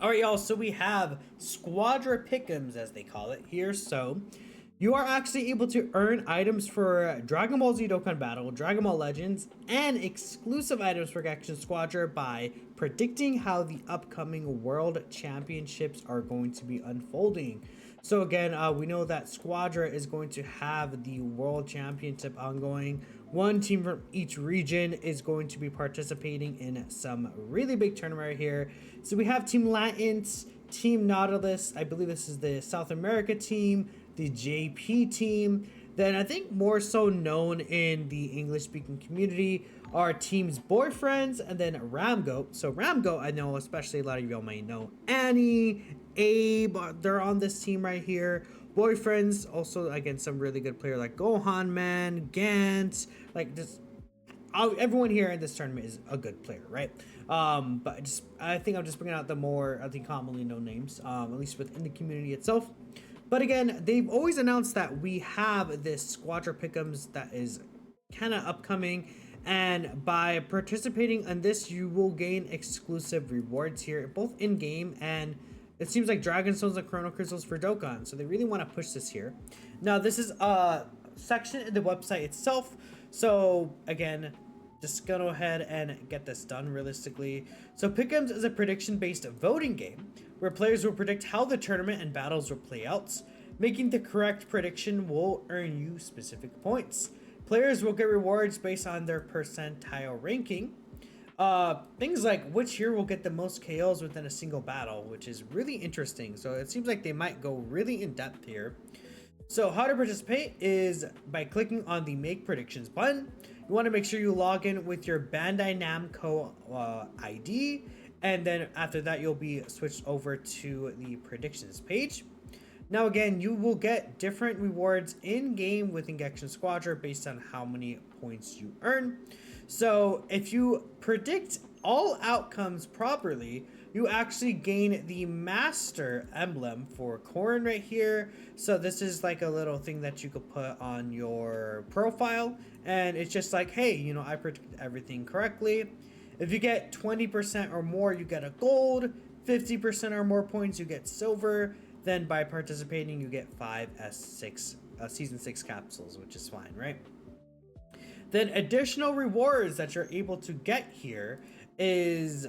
Alright, y'all, so we have Squadra Pick'ems, as they call it here. So, you are actually able to earn items for Dragon Ball Z Dokkan Battle, Dragon Ball Legends, and exclusive items for Action Squadra by predicting how the upcoming World Championships are going to be unfolding. So again, we know that Squadra is going to have the World Championship ongoing. One team from each region is going to be participating in some really big tournament right here. So we have Team Latins, Team Nautilus, I believe this is the South America team, the JP team. Then I think more so known in the English-speaking community are Team's Boyfriends, and then Ramgo. So Ramgo, I know especially a lot of y'all might know Annie, Abe, they're on this team right here. Boyfriends, also again some really good player like Gohan Man, Gant, like just everyone here in this tournament is a good player, right? But I think I'm just bringing out the more commonly known names, at least within the community itself. But again, they've always announced that we have this Squadra Pick'ems that is kind of upcoming, and by participating in this, you will gain exclusive rewards here, both in game and it seems like Dragon Stones and Chrono Crystals for Dokkan. So they really want to push this here. Now this is a section in the website itself. So again, just go ahead and get this done realistically. So Pick'ems is a prediction-based voting game where players will predict how the tournament and battles will play out. Making the correct prediction will earn you specific points. Players will get rewards based on their percentile ranking. Things like which hero will get the most KOs within a single battle, which is really interesting. So it seems like they might go really in depth here. So how to participate is by clicking on the Make Predictions button. You want to make sure you log in with your Bandai Namco ID, and then after that you'll be switched over to the predictions page. Now again, you will get different rewards in game within Action Squadra based on how many points you earn. So if you predict all outcomes properly, you actually gain the Master emblem for Corrin right here. So this is like a little thing that you could put on your profile, and it's just like, hey, you know, I predicted everything correctly. If you get 20% or more, you get a gold. 50% or more points, you get silver. Then by participating, you get 5 S6 Season 6 capsules, which is fine, right? Then additional rewards that you're able to get here is,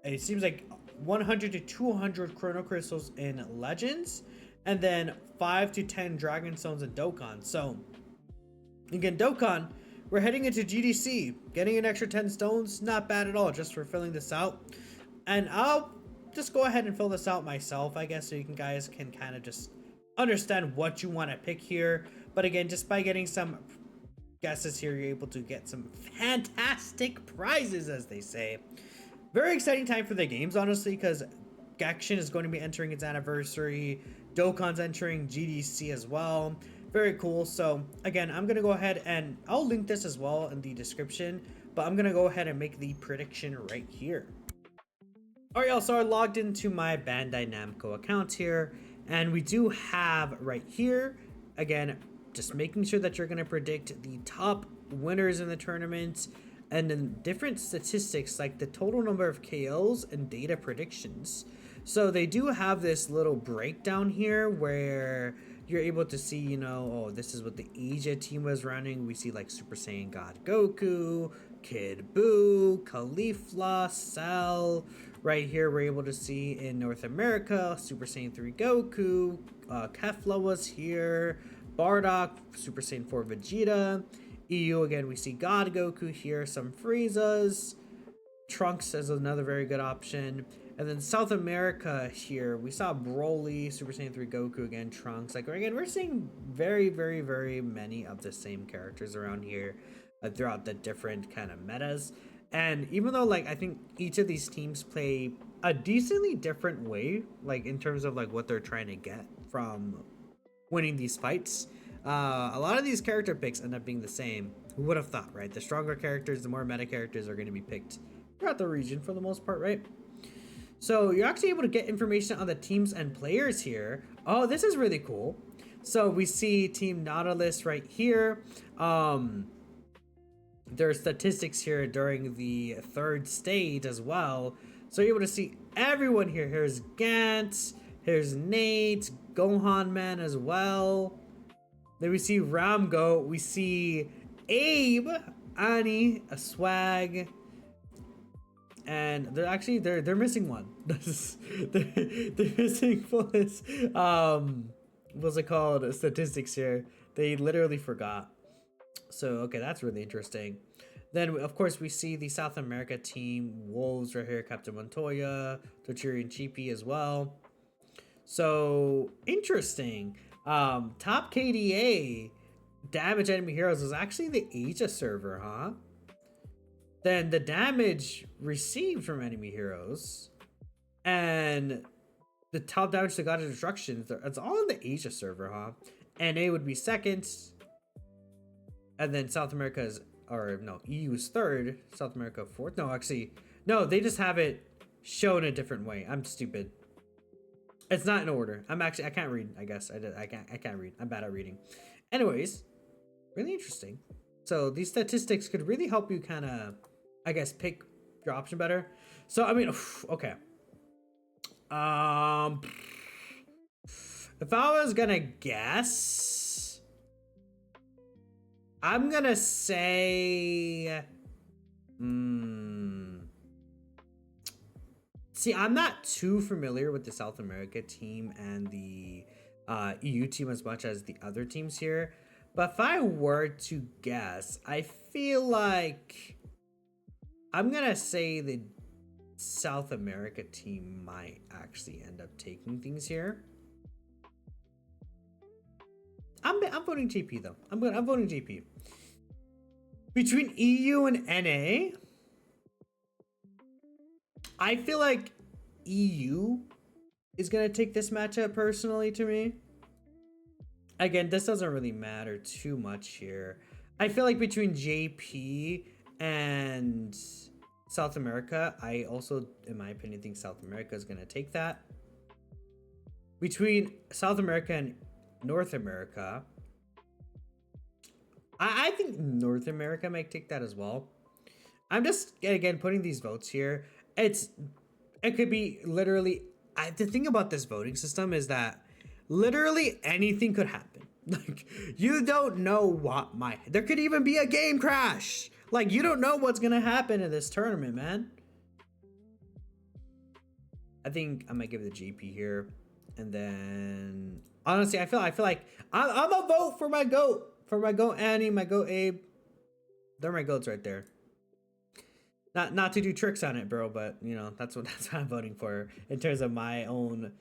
it seems like 100 to 200 Chrono Crystals in Legends, and then 5 to 10 Dragon Stones in Dokkan. So, again, Dokkan, we're heading into GDC. Getting an extra 10 stones, not bad at all, just for filling this out. And I'll just go ahead and fill this out myself, I guess, so you guys can kind of just understand what you want to pick here. But again, just by getting some guesses here, you're able to get some fantastic prizes, as they say. Very exciting time for the games, honestly, because Genshin is going to be entering its anniversary. Dokkan's entering GDC as well. Very cool. So again, I'm going to go ahead and I'll link this as well in the description, but I'm going to go ahead and make the prediction right here. Alright, y'all, so I logged into my Bandai Namco account here, and we do have right here, again, just making sure that you're going to predict the top winners in the tournament, and then different statistics like the total number of KOs and data predictions. So they do have this little breakdown here where you're able to see, you know, oh, this is what the Asia team was running. We see like Super Saiyan God Goku, Kid Buu, Caulifla, Cell. Right here, we're able to see in North America, Super Saiyan 3 Goku, Kefla was here, Bardock, Super Saiyan 4 Vegeta. EU, again, we see God Goku here, some Friezas, Trunks is another very good option. And then South America here, we saw Broly, Super Saiyan 3 Goku again, Trunks. Like, again, we're seeing very, very, very many of the same characters around here throughout the different kind of metas. And even though, like, I think each of these teams play a decently different way, like, in terms of, like, what they're trying to get from winning these fights, a lot of these character picks end up being the same. Who would have thought, right? The stronger characters, the more meta characters are going to be picked throughout the region for the most part, right? So you're actually able to get information on the teams and players here. Oh, this is really cool. So we see Team Nautilus right here. There's statistics here during the third stage as well. So you're able to see everyone here. Here's Gantz, here's Nate, Gohan Man as well. Then we see Ramgo, we see Abe, Annie, a Swag, and they're missing one. they're missing fullest what's it called, statistics here. They literally forgot. So okay, that's really interesting. Then of course we see the South America team, Wolves right here, Captain Montoya, Tochiri and Cheapy as well. So interesting. Top KDA damage enemy heroes is actually the Asia server, huh? Then the damage received from enemy heroes and the top damage to God of Destruction, it's all in the Asia server, huh? NA would be second, and then South America's, or no, EU is third, South America fourth. No, actually, no, they just have it shown a different way. I'm stupid. It's not in order. I can't read. I guess I can't read. I'm bad at reading. Anyways, really interesting. So these statistics could really help you kind of, I guess, pick your option better. So I mean, okay. If I was gonna guess, I'm gonna say, see, I'm not too familiar with the South America team and the EU team as much as the other teams here. But if I were to guess, I feel like I'm gonna say the South America team might actually end up taking things here. I'm voting JP though. I'm voting JP. Between EU and NA, I feel like EU is gonna take this matchup personally to me. Again, this doesn't really matter too much here. I feel like between JP and South America, I also, in my opinion, think South America is gonna take that. Between South America and North America, I think North America might take that as well. I'm just, again, putting these votes here. It could be literally, the thing about this voting system is that literally anything could happen. Like, you don't know what there could even be a game crash. Like, you don't know what's gonna happen in this tournament, man. I think I might give it the GP here. And then, honestly, I feel like I'm a vote for my GOAT. For my GOAT Annie, my GOAT Abe. They're my GOATs right there. Not to do tricks on it, bro, but you know, that's what I'm voting for in terms of my own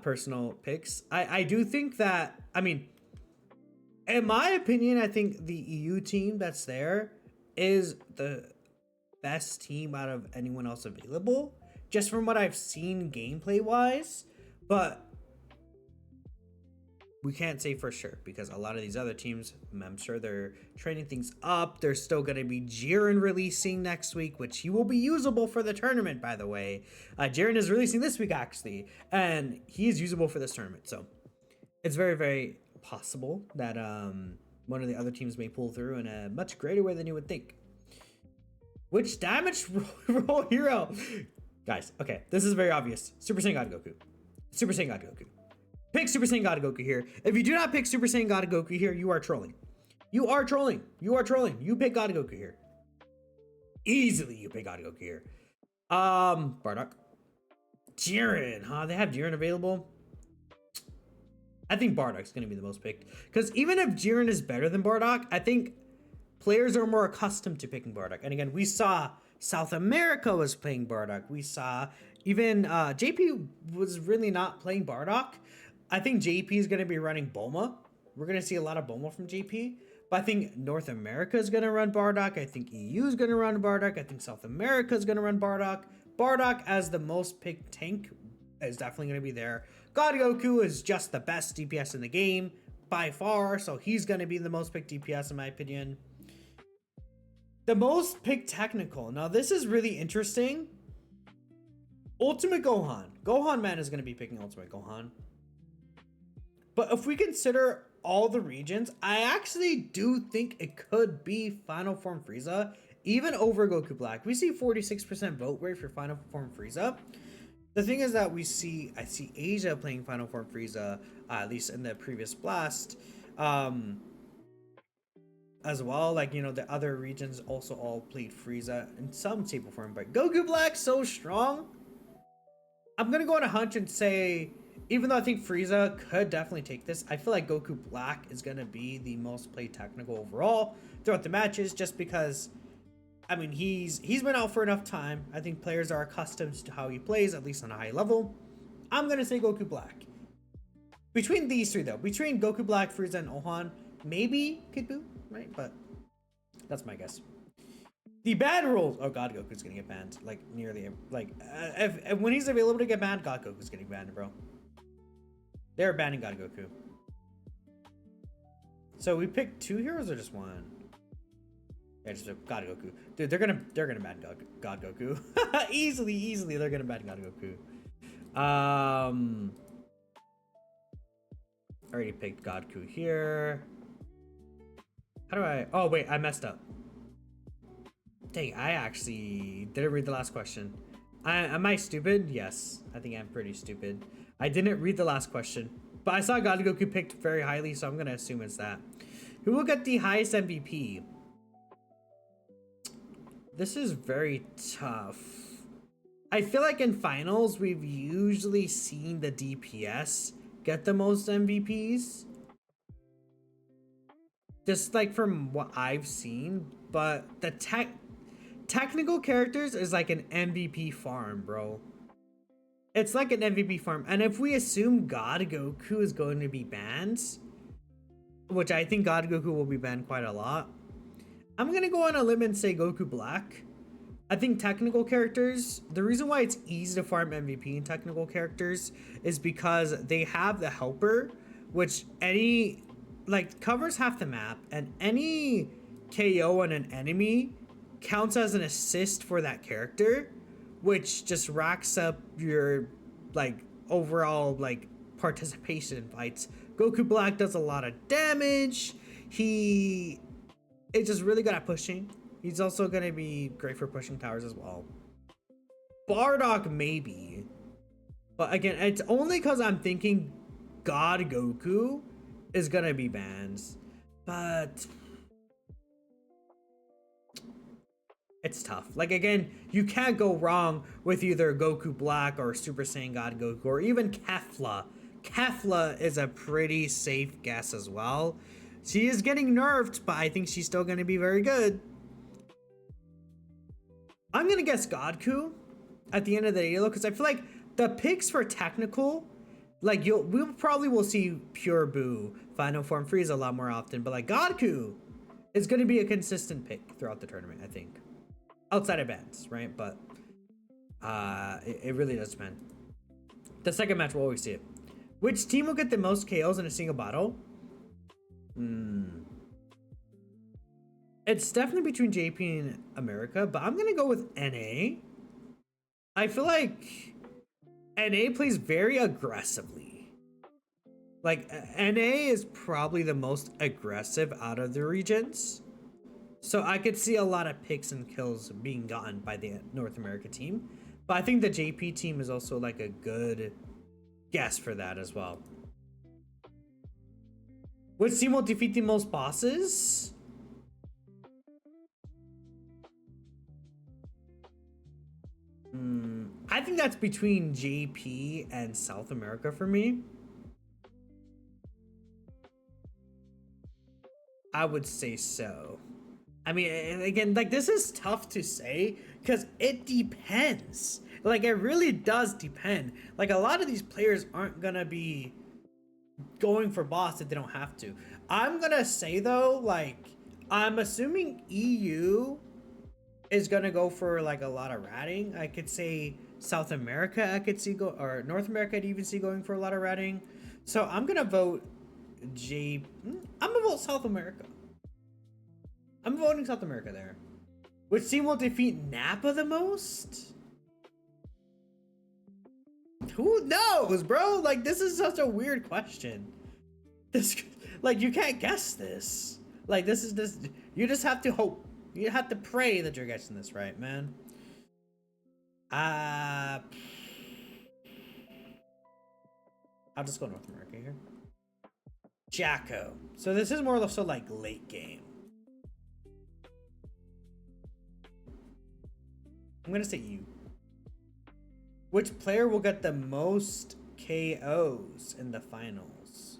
personal picks. I do think that, I mean, in my opinion, I think the EU team that's there is the best team out of anyone else available, just from what I've seen gameplay wise. But we can't say for sure because a lot of these other teams, I'm sure they're training things up. There's still going to be Jiren releasing next week, which he will be usable for the tournament, by the way. Jiren is releasing this week, actually, and he is usable for this tournament. So it's very, very possible that one of the other teams may pull through in a much greater way than you would think. Which damage role hero? Guys, okay, this is very obvious. Super Saiyan God Goku. Super Saiyan God Goku. Pick Super Saiyan God Goku here. If you do not pick Super Saiyan God Goku here, you are trolling. You are trolling. You are trolling. You pick God Goku here. Easily you pick God Goku here. Bardock. Jiren, huh? They have Jiren available. I think Bardock's gonna be the most picked. Because even if Jiren is better than Bardock, I think players are more accustomed to picking Bardock. And again, we saw South America was playing Bardock. We saw even JP was really not playing Bardock. I think JP is going to be running Bulma. We're going to see a lot of Bulma from JP. But I think North America is going to run Bardock. I think EU is going to run Bardock. I think South America is going to run Bardock. Bardock as the most picked tank is definitely going to be there. God Goku is just the best DPS in the game by far. So he's going to be the most picked DPS in my opinion. The most picked technical. Now this is really interesting. Ultimate Gohan. Gohan Man is going to be picking Ultimate Gohan. But if we consider all the regions, I actually do think it could be Final Form Frieza even over Goku Black. We see 46% vote rate for Final Form Frieza. The thing is that I see Asia playing Final Form Frieza, at least in the previous blast, as well. Like, you know, the other regions also all played Frieza in some shape or form, but Goku Black so strong. I'm gonna go on a hunch and say, even though I think Frieza could definitely take this, I feel like Goku Black is gonna be the most played technical overall throughout the matches, just because, I mean, he's been out for enough time. I think players are accustomed to how he plays, at least on a high level. I'm gonna say Goku Black. Between these three, though, between Goku Black, Frieza, and Ohan, maybe Kid Buu, right? But that's my guess. The ban rules. Oh, God Goku's gonna get banned. Like, nearly. Like, if when he's available to get banned, God Goku's getting banned, bro. They're banning God Goku. So we picked 2 heroes or just 1? Yeah, just God Goku. Dude, they're gonna ban God Goku. easily, they're gonna ban God Goku. Already picked God Goku here. How do I? Oh wait, I messed up. Dang, I actually didn't read the last question. Am I stupid? Yes, I think I'm pretty stupid. I didn't read the last question, but I saw God Goku picked very highly, so I'm gonna assume it's that. Who will get the highest MVP? This is very tough. I feel like in finals, we've usually seen the DPS get the most MVPs. Just like from what I've seen, but the technical characters is like an MVP farm, bro. It's like an MVP farm. And if we assume God Goku is going to be banned, which I think God Goku will be banned quite a lot, I'm going to go on a limb and say Goku Black. I think technical characters, the reason why it's easy to farm MVP in technical characters is because they have the helper, which covers half the map, and any KO on an enemy counts as an assist for that character, which just racks up your overall participation in fights. Goku Black does a lot of damage. He is just really good at pushing. He's also gonna be great for pushing towers as well. Bardock maybe, but again, it's only because I'm thinking God Goku is gonna be banned, but it's tough. Like, again, you can't go wrong with either Goku Black or Super Saiyan God Goku or even Kefla. Kefla is a pretty safe guess as well. She is getting nerfed, but I think she's still going to be very good. I'm going to guess Godku at the end of the day, though, because I feel like the picks for technical, we probably will see Pure Buu, Final Form Frieza a lot more often, but Godku is going to be a consistent pick throughout the tournament, I think. Outside of bans, right? But it really does depend. The second match, we'll always see it. Which team will get the most KOs in a single battle? It's definitely between JP and America, but I'm gonna go with NA. I feel like NA plays very aggressively. NA is probably the most aggressive out of the regions. So I could see a lot of picks and kills being gotten by the North America team. But I think the JP team is also a good guess for that as well. Which team will defeat the most bosses? I think that's between JP and South America for me. I would say so. I mean, again, this is tough to say because it depends. It really does depend. A lot of these players aren't gonna be going for boss if they don't have to. I'm gonna say though, I'm assuming EU is gonna go for a lot of ratting. I could say South America, I could see or North America, I'd even see going for a lot of ratting. So I'm gonna vote I'm gonna vote South America. I'm voting South America there. Which team will defeat Nappa the most? Who knows, bro? This is such a weird question. This, you can't guess this. You just have to hope. You have to pray that you're guessing this right, man. I'll just go North America here. Jacko. So this is more or less so like late game. I'm gonna say you. Which player will get the most KOs in the finals?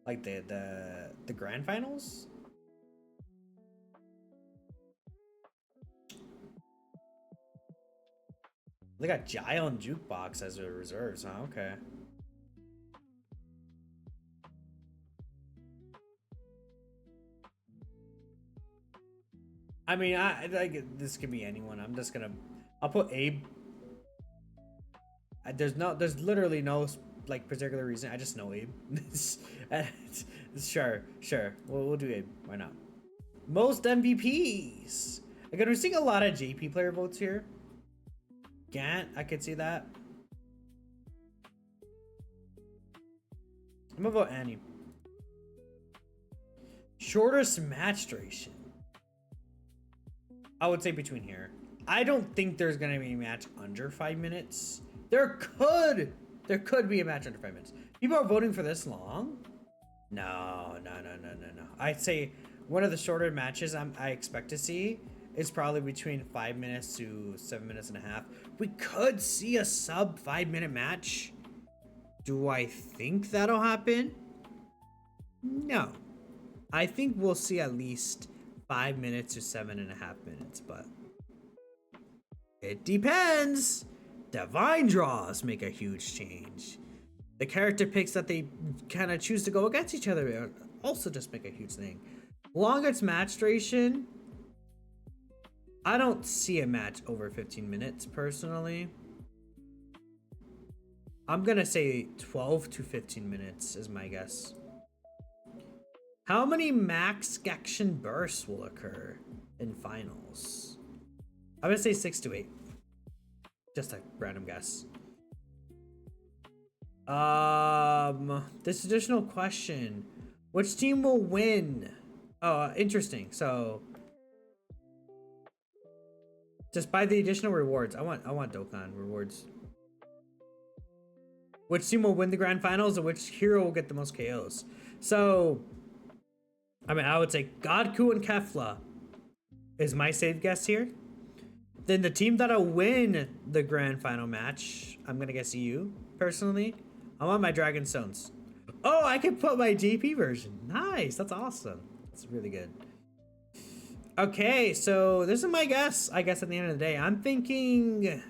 Like the grand finals? They got Jai on Jukebox as a reserves, huh? Okay. I mean, I like this could be anyone. I'll put Abe. There's literally no like particular reason. I just know Abe. Sure. We'll do Abe. Why not? Most MVPs. Again, we're seeing a lot of JP player votes here. Gant, I could see that. I'm gonna vote Annie. Shortest match duration. I would say between here. I don't think there's gonna be a match under 5 minutes. There could be a match under 5 minutes. People are voting for this long? No. I'd say one of the shorter matches I expect to see is probably between 5 minutes to 7 minutes and a half. We could see a sub 5 minute match. Do I think that'll happen? No. I think we'll see at least 5 minutes to 7.5 minutes, but it depends. Divine draws make a huge change. The character picks that they kind of choose to go against each other also just make a huge thing. Longest match duration. I don't see a match over 15 minutes personally. I'm gonna say 12 to 15 minutes is my guess. How many max action bursts will occur in finals? I'm gonna say 6 to 8. Just a random guess. This additional question. Which team will win? Oh, interesting. So just buy the additional rewards. I want Dokkan rewards. Which team will win the grand finals and which hero will get the most KOs? So I mean, I would say Godku and Kefla is my safe guess here. Then the team that'll win the grand final match, I'm gonna guess you personally. I want my Dragon Stones. Oh, I can put my JP version. Nice, that's awesome. That's really good. Okay, so this is my guess. I guess at the end of the day, I'm thinking.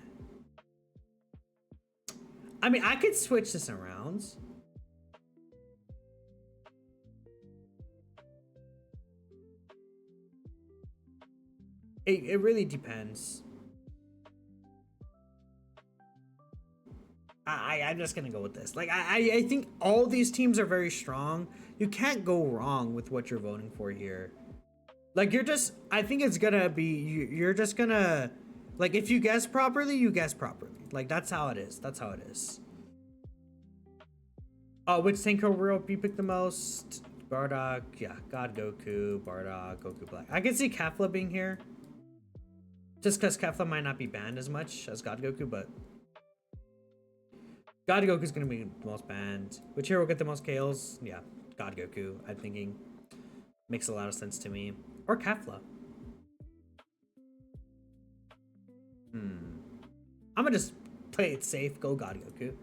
I mean, I could switch this around. It really depends. I'm just gonna go with this. Like I think all these teams are very strong. You can't go wrong with what you're voting for here. Like I think it's gonna be you're just gonna like if you guess properly, you guess properly. Like that's how it is. That's how it is. Oh, which Senko will you pick the most? Bardock, yeah, God Goku, Bardock, Goku Black. I can see Kefla being here. Just because Kefla might not be banned as much as God Goku, but God Goku's gonna be the most banned. Which hero will get the most KOs? Yeah, God Goku, I'm thinking. Makes a lot of sense to me. Or Kefla. I'm gonna just play it safe, go God Goku.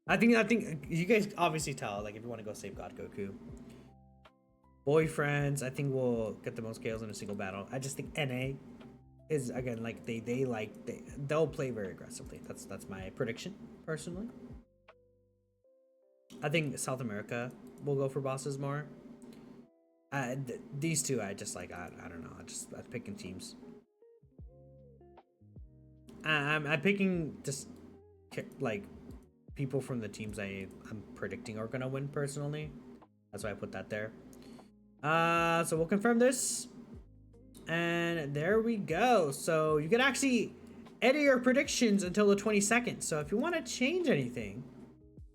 I think you guys obviously tell, like if you want to go save God Goku. Boyfriends, I think will get the most KOs in a single battle. I just think NA is again like they'll play very aggressively. That's my prediction personally. I think South America will go for bosses more. These two I just like I don't know. I'm picking teams. I'm picking just like people from the teams I'm predicting are gonna win personally. That's why I put that there. So we'll confirm this. And there we go. So you can actually edit your predictions until the 22nd. So if you want to change anything,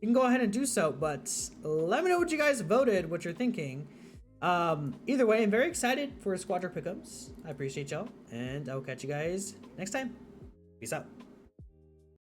you can go ahead and do so. But let me know what you guys voted, what you're thinking. Either way, I'm very excited for Squadra Pickups. I appreciate y'all, and I'll catch you guys next time. Peace out.